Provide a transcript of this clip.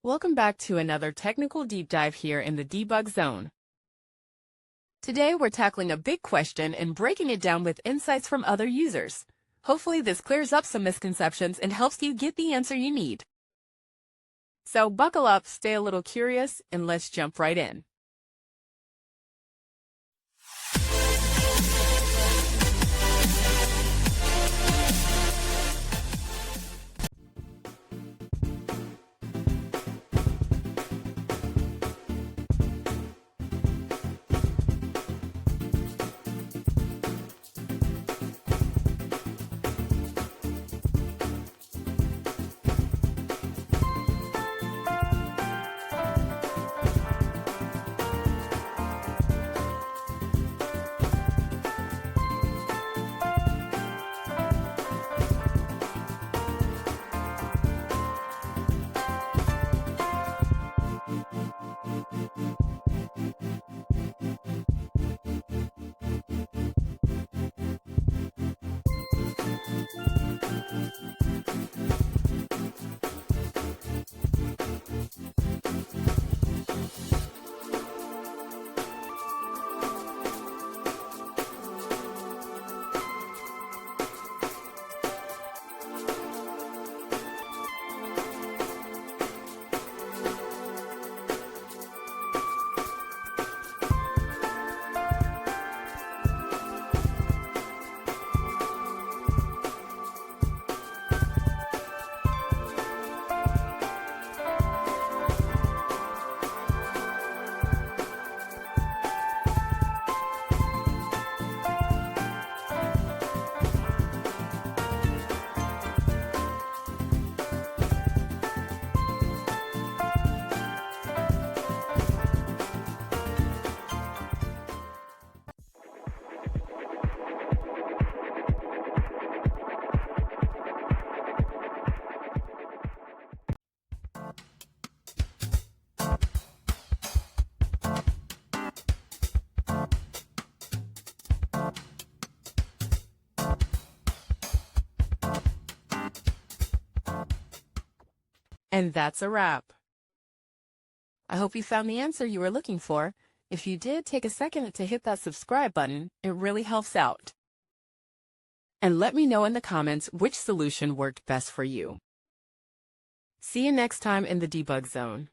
Welcome back to another technical deep dive here in the debug zone. Today we're tackling a big question and breaking it down with insights from other users. Hopefully this clears up some misconceptions and helps you get the answer you need. So buckle up, stay a little curious, and let's jump right in. And that's a wrap. I hope you found the answer you were looking for. If you did, take a second to hit that subscribe button. It really helps out. And let me know in the comments which solution worked best for you. See you next time in the debug zone.